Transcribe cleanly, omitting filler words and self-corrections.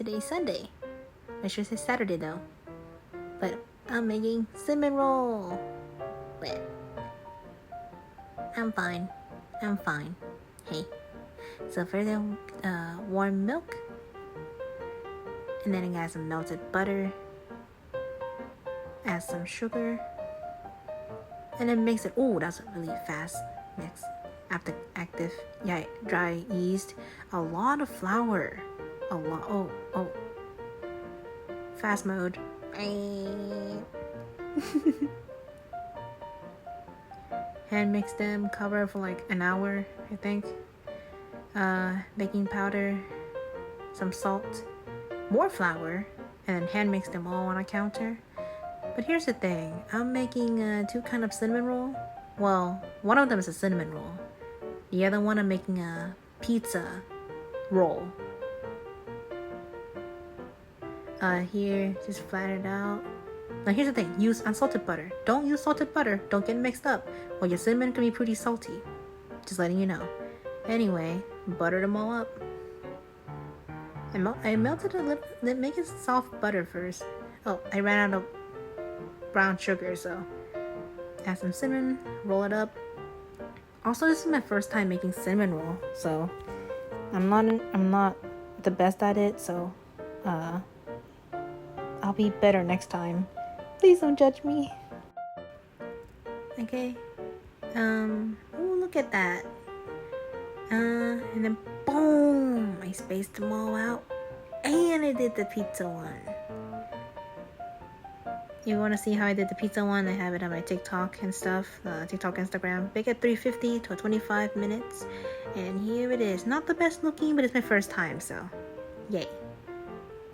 today's Sunday. I should say Saturday though. But I'm making cinnamon roll. But I'm fine. Hey. So first warm milk. And then I got some melted butter. Add some sugar. And then mix it. Oh, that's a really fast mix. After active, dry yeast. A lot of flour. Oh. Fast mode. Hand mix them, cover for like an hour, I think. Baking powder, some salt, more flour, and then hand mix them all on a counter. But here's the thing, I'm making 2 kind of cinnamon roll. Well, one of them is a cinnamon roll. The other one I'm making a pizza roll. Here, just flatten it out. Now here's the thing, use unsalted butter. Don't use salted butter, don't get mixed up. Well, your cinnamon can be pretty salty. Just letting you know. Anyway, butter them all up. I melted a little, make it soft butter first. Oh, I ran out of brown sugar, so add some cinnamon, roll it up. Also, this is my first time making cinnamon roll, so I'm not the best at it, so I'll be better next time. Please don't judge me. Okay. Oh, look at that. And then boom! I spaced them all out. And I did the pizza one. You want to see how I did the pizza one? I have it on my TikTok and stuff. TikTok, Instagram. Bake at 350 to 25 minutes. And here it is. Not the best looking, but it's my first time, so yay.